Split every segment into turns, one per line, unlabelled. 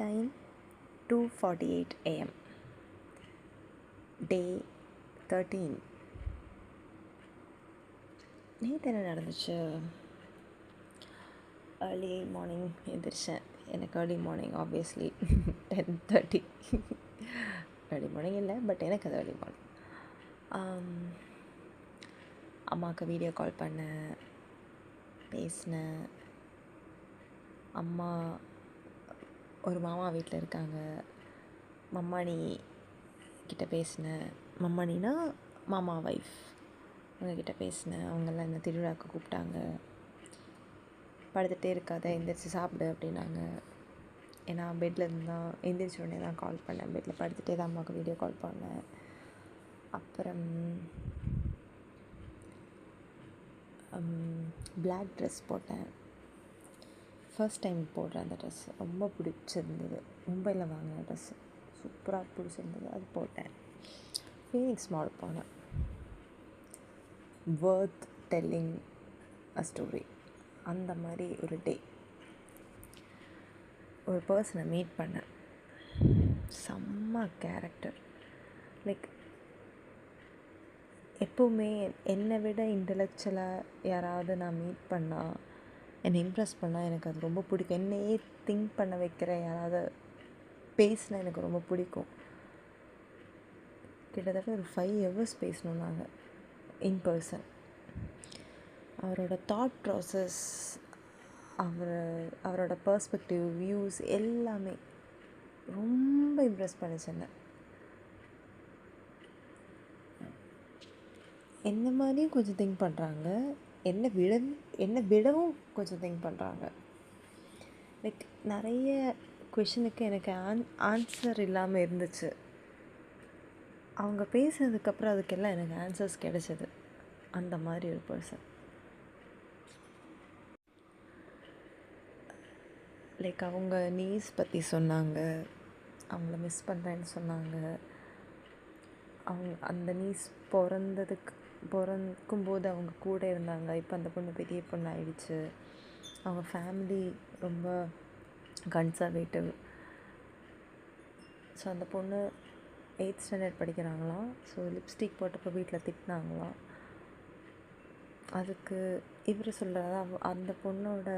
Time 2:48 AM. Day 13. நேற்று என்ன நடந்துச்சு? ஏர்லி மார்னிங் எழுந்திரிச்சேன். எனக்கு early morning obviously 10:30. Early morning இல்லை, பட் எனக்கு அது ஏர்லி மார்னிங். அம்மாவுக்கு வீடியோ கால் பண்ணேன், பேசினேன். அம்மா ஒரு மாமா வீட்டில் இருக்காங்க, மம்மானி கிட்ட பேசினேன். மம்மானினா மாமா வைஃப், அவங்கக்கிட்ட பேசினேன். அவங்கெல்லாம் என்ன திருவிழாவுக்கு கூப்பிட்டாங்க. படுத்துகிட்டே இருக்காத, எந்திரிச்சு சாப்பிடு அப்படின்னாங்க. ஏன்னா பெட்டில் இருந்து தான் எந்திரிச்ச உடனே தான் கால் பண்ணேன். பெட்டில் படுத்துகிட்டே தான் அம்மாவுக்கு வீடியோ கால் பண்ணேன். அப்புறம் பிளாக் ட்ரெஸ் போட்டேன். ஃபர்ஸ்ட் டைம் போடுறேன் அந்த ட்ரெஸ். ரொம்ப பிடிச்சிருந்தது. மும்பையில் வாங்கின ட்ரெஸ்ஸு சூப்பராக பிடிச்சிருந்தது. அது போட்டேன். ஃபீனிக்ஸ் மால் போனேன். வர்த் டெல்லிங் அ ஸ்டோரி, அந்த மாதிரி ஒரு டே. ஒரு பர்சனை மீட் பண்ணேன். செம்ம கேரக்டர். லைக் எப்போவுமே என்னை விட இன்டலெக்சுவலாக யாராவது நான் மீட் பண்ணால், என்னை இம்ப்ரெஸ் பண்ணால் எனக்கு அது ரொம்ப பிடிக்கும். என்னையே திங்க் பண்ண வைக்கிற யாராவது பேசினா எனக்கு ரொம்ப பிடிக்கும். கிட்டத்தட்ட ஒரு 5 hours பேசணும் நாங்கள் இன்-பர்சன். அவரோட தாட் ப்ராசஸ், அவரோட பர்ஸ்பெக்டிவ், வியூஸ் எல்லாமே ரொம்ப இம்ப்ரெஸ் பண்ணிச்சேன். என்ன மாதிரியும் கொஞ்சம் திங்க் பண்ணுறாங்க, என்னை விடவும் கொஞ்சம் திங்க் பண்ணுறாங்க. லைக் நிறைய கொஷனுக்கு எனக்கு ஆன்சர் இல்லாமல் இருந்துச்சு. அவங்க பேசுனதுக்கப்புறம் அதுக்கெல்லாம் எனக்கு ஆன்சர்ஸ் கிடைச்சது. அந்த மாதிரி ஒரு பர்சன். லைக் அவங்க நீஸ் பற்றி சொன்னாங்க, அவங்கள மிஸ் பண்ணுறேன்னு சொன்னாங்க. அவங்க அந்த நீஸ் பிறக்கும்போது அவங்க கூட இருந்தாங்க. இப்போ அந்த பொண்ணு பெரிய பொண்ணு ஆயிடுச்சு. அவங்க ஃபேமிலி ரொம்ப கன்சர்வேட்டிவ். ஸோ அந்த பொண்ணு 8th standard படிக்கிறாங்களாம். ஸோ லிப்ஸ்டிக் போட்டப்போ வீட்டில் திட்டினாங்களாம். அதுக்கு இவர் சொல்கிறாரா, அந்த பொண்ணோட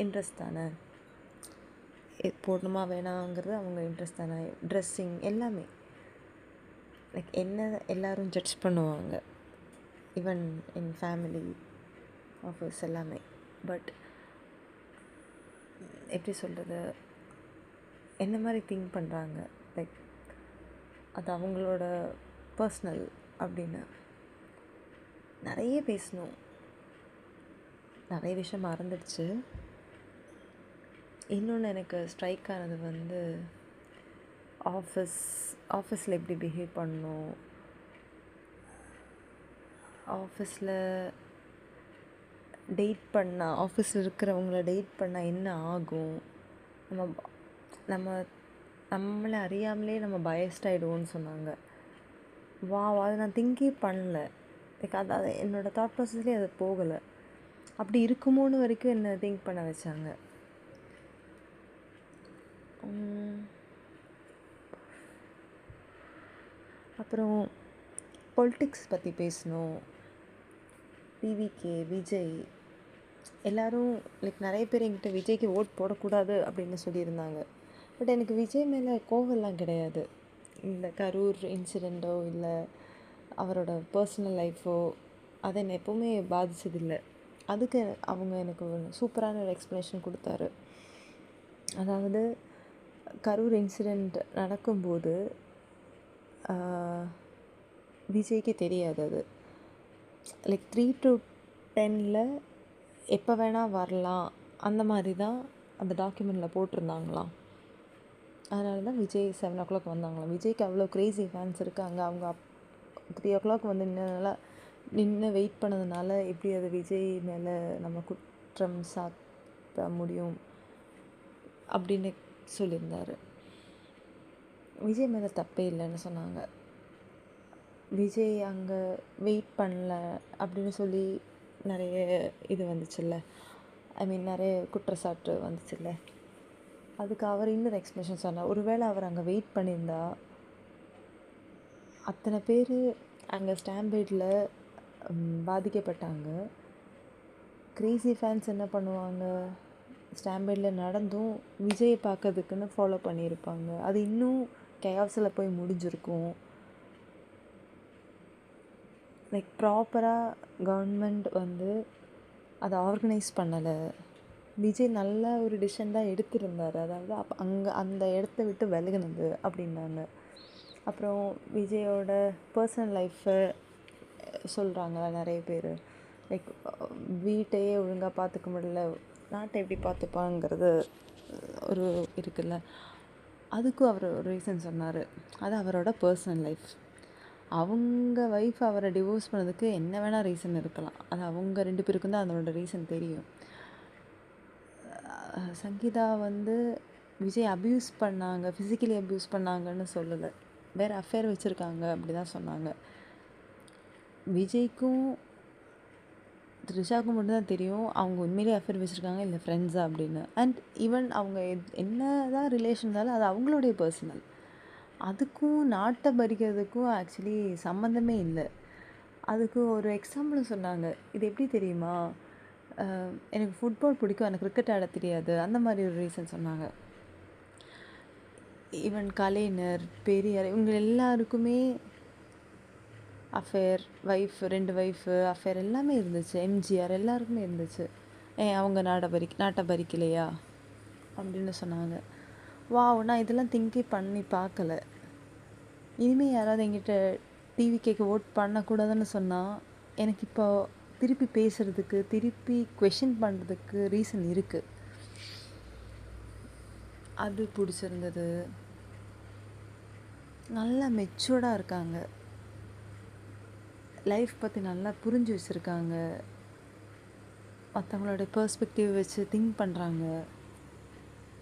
இன்ட்ரெஸ்ட் தானே, போடணுமா வேணாங்கிறது அவங்க இன்ட்ரெஸ்ட் தானே. ட்ரெஸ்ஸிங் எல்லாமே லைக் என்ன எல்லோரும் ஜட்ஜ் பண்ணுவாங்க, ஈவன் என் ஃபேமிலி, ஆஃபீஸ் எல்லாமே. பட் எப்படி சொல்கிறது, என்ன மாதிரி திங்க் பண்ணுறாங்க, லைக் அது அவங்களோட பர்ஸ்னல் அப்படின்னு. நிறைய பேசணும், நிறைய விஷயம் மறந்துடுச்சு. இன்னொன்று எனக்கு ஸ்ட்ரைக் ஆனது வந்து ஆஃபீஸில் எப்படி பிஹேவ் பண்ணணும், ஆஃபீஸில் டேட் பண்ணால், ஆஃபீஸில் இருக்கிறவங்கள டேட் பண்ணால் என்ன ஆகும், நம்மளை அறியாமலே நம்ம பயஸ்ட் ஆகிடுவோன்னு சொன்னாங்க. அதை நான் திங்கே பண்ணல. லைக் அது என்னோடய தாட் ப்ராசஸ்லேயே அது போகலை. அப்படி இருக்குமோன்னு வரைக்கும் என்னை திங்க் பண்ண வச்சாங்க. அப்புறம் பொலிட்டிக்ஸ் பற்றி பேசணும். டிவிகே, விஜய் எல்லோரும் லைக் நிறைய பேர் என்கிட்ட விஜய்க்கு ஓட் போடக்கூடாது அப்படின்னு சொல்லியிருந்தாங்க. பட் எனக்கு விஜய் மேலே கோவம்லாம் கிடையாது. இந்த கரூர் இன்சிடெண்ட்டோ இல்லை அவரோட பர்சனல் லைஃப்போ அதை என்னை எப்போவுமே பாதித்ததில்லை. அதுக்கு அவங்க எனக்கு ஒரு சூப்பரான ஒரு எக்ஸ்ப்ளனேஷன் கொடுத்தாரு. அதாவது கரூர் இன்சிடெண்ட் நடக்கும்போது விஜய்க்கு தெரியாது அது. லைக் 3 to 10 எப்போ வேணால் வரலாம், அந்த மாதிரி தான் அந்த டாக்குமெண்ட்டில் போட்டிருந்தாங்களாம். அதனால தான் விஜய் 7 o'clock வந்தாங்களாம். விஜய்க்கு அவ்வளோ க்ரேஸி ஃபேன்ஸ் இருக்காங்க. அவங்க 3 o'clock வந்து நின்று வெயிட் பண்ணதுனால எப்படி அது விஜய் மேலே நம்ம குற்றம் சாட்ட முடியும் அப்படின்னு சொல்லியிருந்தார். விஜய் மேலே தப்பே இல்லைன்னு சொன்னாங்க. விஜய் அங்கே வெயிட் பண்ணல அப்படின்னு சொல்லி நிறைய இது வந்துச்சுல்ல, ஐ மீன் நிறைய குற்றச்சாட்டு வந்துச்சுல்ல. அதுக்கு அவர் இன்னொரு எக்ஸ்ப்ளனேஷன் சொன்னார். ஒருவேளை அவர் அங்கே வெயிட் பண்ணியிருந்தா அத்தனை பேர் அங்கே ஸ்டாம்பேடில் பாதிக்கப்பட்டாங்க. கிரேசி ஃபேன்ஸ் என்ன பண்ணுவாங்க, ஸ்டாம்பேடில் நடந்தும் விஜயை பார்க்கறதுக்குன்னு ஃபாலோ பண்ணியிருப்பாங்க. அது இன்னும் கேவ்ஸில் போய் முடிஞ்சிருக்கும். லைக் ப்ராப்பராக கவர்மெண்ட் வந்து அதை ஆர்கனைஸ் பண்ணலை. விஜய் நல்ல ஒரு டிசிஷன் தான் எடுத்திருந்தார். அதாவது அங்கே அந்த இடத்த விட்டு விலகுனது அப்படின்னாங்க. அப்புறம் விஜயோட பர்சனல் லைஃப்பை சொல்கிறாங்க நிறைய பேர். லைக் வீட்டையே ஒழுங்காக பார்த்துக்க முடியல, நாட்டை எப்படி பார்த்துப்பாங்கிறது ஒரு இருக்குல்ல. அதுக்கும் அவர் ஒரு ரீசன் சொன்னார். அது அவரோட பர்சனல் லைஃப். அவங்க ஒய்ஃப் அவரை டிவோர்ஸ் பண்ணதுக்கு என்ன வேணால் ரீசன் இருக்கலாம். அது அவங்க 2 பேருக்கும் தான் அதனோட ரீசன் தெரியும். சங்கீதா வந்து விஜய் அப்யூஸ் பண்ணாங்க, ஃபிசிக்கலி அப்யூஸ் பண்ணாங்கன்னு சொல்லலை, வேறு அஃபேர் வச்சுருக்காங்க அப்படி தான் சொன்னாங்க. விஜய்க்கும் த்ரிஷாவுக்கும் மட்டும்தான் தெரியும் அவங்க உண்மையிலே அஃபேர் வச்சுருக்காங்க இல்லை ஃப்ரெண்ட்ஸா அப்படின்னு. அண்ட் ஈவன் அவங்க என்ன தான் ரிலேஷன் இருந்தாலும் அது அவங்களுடைய பர்சனல். அதுக்கும் நாட்டை பறிக்கிறதுக்கும் ஆக்சுவலி சம்மந்தமே இல்லை. அதுக்கு ஒரு எக்ஸாம்பிள் சொன்னாங்க. இது எப்படி தெரியுமா, எனக்கு ஃபுட்பால் பிடிக்கும், எனக்கு கிரிக்கெட் ஆட தெரியாது, அந்த மாதிரி ஒரு ரீசன் சொன்னாங்க. ஈவன் கலைஞர், பெரியார், இவங்க எல்லாருக்குமே அஃபேர், ஒய்ஃப், 2 ஒய்ஃபு அஃபேர் எல்லாமே இருந்துச்சு. எம்ஜிஆர் எல்லாருக்குமே இருந்துச்சு. அவங்க நாட்டை பறிக்கலையா அப்படின்னு சொன்னாங்க. நான் இதெல்லாம் திங்கே பண்ணி பார்க்கல. இனிமேல் யாராவது என்கிட்ட டிவி கேட்க ஓட் பண்ணக்கூடாதுன்னு சொன்னால் எனக்கு இப்போ திருப்பி பேசுகிறதுக்கு, திருப்பி கொஷின் பண்ணுறதுக்கு ரீசன் இருக்குது. அது பிடிச்சிருந்தது. நல்லா மெச்சூர்டாக இருக்காங்க, லைஃப் பற்றி நல்லா புரிஞ்சு வச்சுருக்காங்க, மற்றவங்களோட பெர்ஸ்பெக்டிவ் வச்சு திங்க் பண்ணுறாங்க.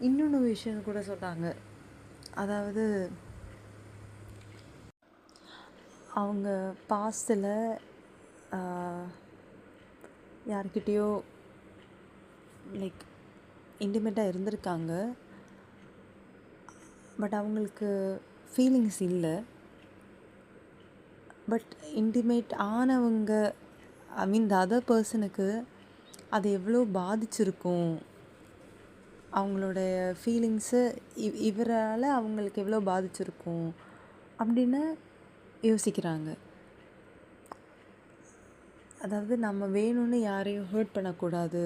இன்னொன்று விஷயம் கூட சொன்னாங்க. அதாவது அவங்க பாஸ்டில் யார்கிட்டேயோ லைக் இன்டிமேட்டாக இருந்திருக்காங்க. பட் அவங்களுக்கு ஃபீலிங்ஸ் இல்லை. பட் இன்டிமேட் ஆனவங்க, ஐ மீன் த அதர் பர்சனுக்கு அது எவ்வளோ பாதிச்சிருக்கும், அவங்களோட ஃபீலிங்ஸு இவரால் அவங்களுக்கு எவ்வளோ பாதிச்சிருக்கும் அப்படின்னு யோசிக்கிறாங்க. அதாவது நம்ம வேணும்னு யாரையும் ஹர்ட் பண்ணக்கூடாது,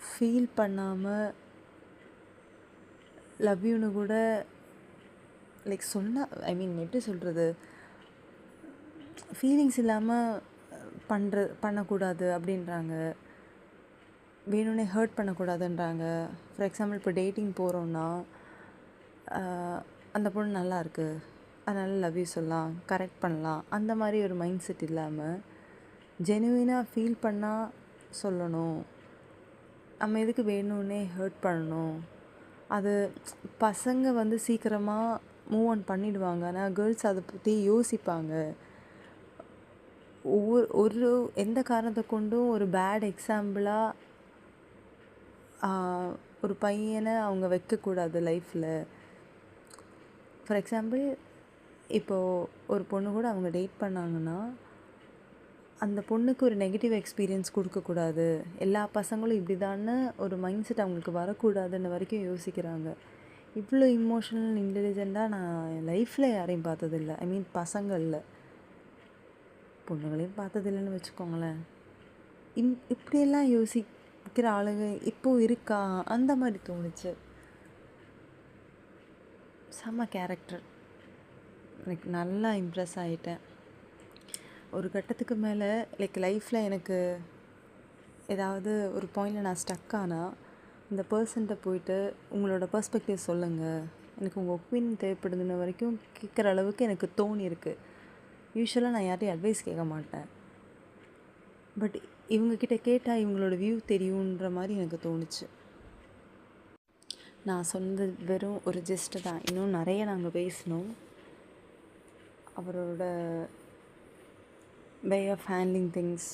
ஃபீல் பண்ணாமல் லவ் யூன்னு கூட லைக் சொன்னால், ஐ மீன் எப்படி சொல்கிறது, ஃபீலிங்ஸ் இல்லாமல் பண்ணக்கூடாது அப்படின்றாங்க. வேணும்னே ஹர்ட் பண்ணக்கூடாதுன்றாங்க. ஃபார் எக்ஸாம்பிள் இப்போ டேட்டிங் போகிறோன்னா அந்த பொண்ணு நல்லா இருக்குது, அதனால் லவ் யூ சொல்லலாம், கரெக்ட் பண்ணலாம், அந்த மாதிரி ஒரு மைண்ட் செட் இல்லாமல் ஜெனுவினாக ஃபீல் பண்ணால் சொல்லணும். நம்ம எதுக்கு வேணும்னே ஹர்ட் பண்ணணும். அது பசங்க வந்து சீக்கிரமாக மூவ் ஆன் பண்ணிவிடுவாங்க, ஆனால் கேர்ள்ஸ் அதை பற்றி யோசிப்பாங்க. ஒரு எந்த காரணத்தை கொண்டும் ஒரு பேட் எக்ஸாம்பிளாக ஒரு பையனை அவங்க வைக்கக்கூடாது லைஃப்பில். ஃபார் எக்ஸாம்பிள் இப்போது ஒரு பொண்ணு கூட அவங்க டேட் பண்ணாங்கன்னா அந்த பொண்ணுக்கு ஒரு நெகட்டிவ் எக்ஸ்பீரியன்ஸ் கொடுக்கக்கூடாது, எல்லா பசங்களும் இப்படி தான்னு ஒரு மைண்ட் செட் அவங்களுக்கு வரக்கூடாதுன்னு வரைக்கும் யோசிக்கிறாங்க. இவ்வளோ இமோஷனல் இன்டெலிஜெண்ட்டாக நான் என் லைஃப்பில் யாரையும் பார்த்ததில்லை. ஐ மீன் பசங்களில், பொண்ணுங்களையும் பார்த்ததில்லைன்னு வச்சுக்கோங்களேன். இப்படியெல்லாம் யோசிக்கிற ஆளுங்க இப்போது இருக்கா, அந்த மாதிரி தோணுச்சு. செம்ம கேரக்டர், எனக்கு நல்லா இம்ப்ரெஸ் ஆகிட்டேன். ஒரு கட்டத்துக்கு மேலே லைக் லைஃப்பில் எனக்கு ஏதாவது ஒரு பாயிண்டில் நான் ஸ்டக் ஆனால் இந்த பர்சன்கிட்ட போயிட்டு உங்களோட பெர்ஸ்பெக்டிவ் சொல்லுங்கள், எனக்கு உங்கள் ஒப்பீனியன் தேவைப்படுதுன்னு வரைக்கும் கேட்குற அளவுக்கு எனக்கு தோணியிருக்கு. யூஸ்வலாக நான் யார்ட்டையும் அட்வைஸ் கேட்க மாட்டேன், பட் இவங்கக்கிட்ட கேட்டால் இவங்களோட வியூ தெரியுன்ற மாதிரி எனக்கு தோணுச்சு. நான் சொன்னது வெறும் ஒரு ஜெஸ்ட்டு தான், இன்னும் நிறைய நாங்கள் பேசணும். அவரோட வே ஆஃப் ஹேண்ட்லிங் திங்ஸ்,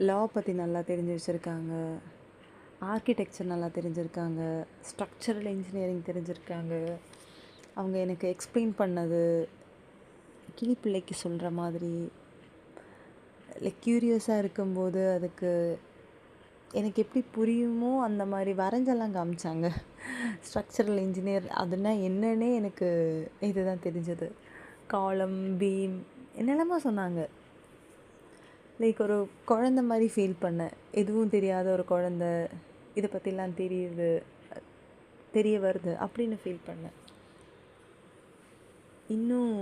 லா பற்றி நல்லா தெரிஞ்சு வச்சுருக்காங்க. ஆர்கிடெக்சர் நல்லா தெரிஞ்சிருக்காங்க, ஸ்ட்ரக்சரல் இன்ஜினியரிங் தெரிஞ்சிருக்காங்க. அவங்க எனக்கு எக்ஸ்பிளைன் பண்ணது கிளிப்பிள்ளைக்கு சொல்கிற மாதிரி, லைக் க்யூரியஸாக இருக்கும்போது அதுக்கு எனக்கு எப்படி புரியுமோ அந்த மாதிரி வரைஞ்செல்லாம் காமிச்சாங்க. ஸ்ட்ரக்சரல் இன்ஜினியர் அதுனா என்னன்னே எனக்கு இதுதான் தெரிஞ்சது. காலம், பீம் என்னெல்லாமோ சொன்னாங்க. லைக் ஒரு குழந்த மாதிரி ஃபீல் பண்ணேன். எதுவும் தெரியாத ஒரு குழந்த இதை பற்றிலாம் தெரிய வருது அப்படின்னு ஃபீல் பண்ணேன். இன்னும்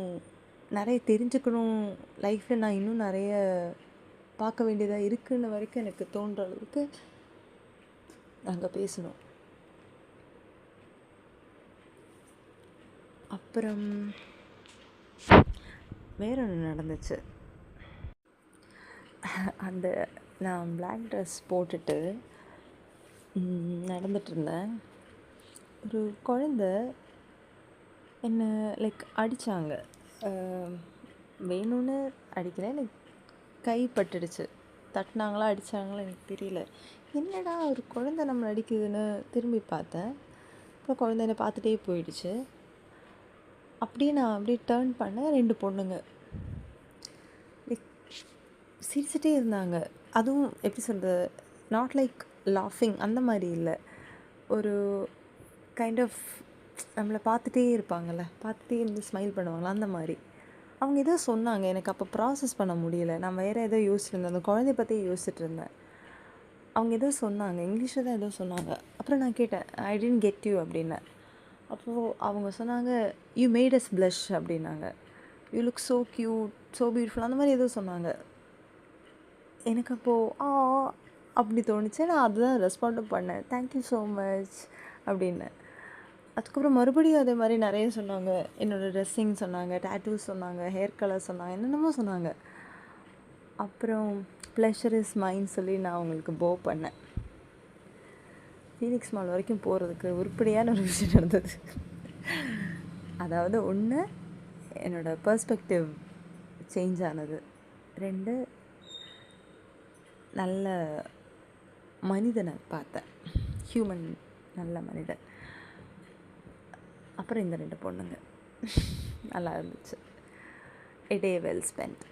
நிறைய தெரிஞ்சுக்கணும் லைஃப்பில், நான் இன்னும் நிறைய பார்க்க வேண்டியதாக இருக்குன்னு வரைக்கும் எனக்கு தோன்ற அளவுக்கு நாங்கள் பேசணும். அப்புறம் வேற ஒன்று நடந்துச்சு. அந்த நான் பிளாக் ட்ரெஸ் போட்டுட்டு நடந்துட்டு இருந்தேன். ஒரு குழந்த என்னை லைக் அடித்தாங்க. வேணும்னு அடிக்கலை, லைக் கை பட்டுடுச்சு. தட்டினாங்களா அடித்தாங்களா எனக்கு தெரியல. என்னடா ஒரு குழந்த நம்மளை அடிக்குதுன்னு திரும்பி பார்த்தேன். அப்புறம் குழந்தை என்னை பார்த்துட்டே போயிடுச்சு. அப்படியே நான் அப்படியே டேர்ன் பண்ணேன். 2 பொண்ணுங்க லைக் சிரிச்சிட்டே இருந்தாங்க. அதுவும் எப்படி சொல்கிறது, நாட் லைக் லாஃபிங் அந்த மாதிரி இல்லை, ஒரு கைண்ட் ஆஃப் நம்மளை பார்த்துட்டே இருப்பாங்கள்ல, பார்த்துட்டே இருந்து ஸ்மைல் பண்ணுவாங்களா அந்த மாதிரி. அவங்க ஏதோ சொன்னாங்க, எனக்கு அப்போ ப்ராசஸ் பண்ண முடியல. நான் வேறு ஏதோ யோசிச்சுட்டு இருந்தேன், அந்த குழந்தைய பற்றியே யோசிச்சுட்டு இருந்தேன். அவங்க ஏதோ சொன்னாங்க, இங்கிலீஷில் தான் ஏதோ சொன்னாங்க. அப்புறம் நான் கேட்டேன், ஐ டிடன்ட் கெட் யூ அப்படின்னேன். அப்போது அவங்க சொன்னாங்க, யூ மேட் அஸ் ப்ளஷ் அப்படின்னாங்க. You look so cute, so beautiful அந்த மாதிரி ஏதோ சொன்னாங்க. எனக்கு அப்போது அப்படி தோணுச்சு. நான் அதுதான் ரெஸ்பாண்டும் பண்ணேன், தேங்க்யூ ஸோ மச் அப்படின்னு. அதுக்கப்புறம் மறுபடியும் அதே மாதிரி நிறைய சொன்னாங்க. என்னோடய ட்ரெஸ்ஸிங் சொன்னாங்க, டேட்டூஸ் சொன்னாங்க, ஹேர் கலர் சொன்னாங்க, என்னென்னமோ சொன்னாங்க. அப்புறம் ப்ளஷர் இஸ் மைண்ட் சொல்லி நான் அவங்களுக்கு போ பண்ணேன். ஃபீனிக்ஸ் மால் வரைக்கும் போகிறதுக்கு உருப்படியான ஒரு விஷயம் நடந்தது. அதாவது 1, என்னோடய பெர்ஸ்பெக்டிவ் சேஞ்ச் ஆனது. 2, நல்ல மனிதனை பார்த்தேன், ஹியூமன், நல்ல மனிதன். அப்புறம் இந்த 2 பொண்ணுங்க. நல்லா இருந்துச்சு. எ டே வெல் ஸ்பென்ட்.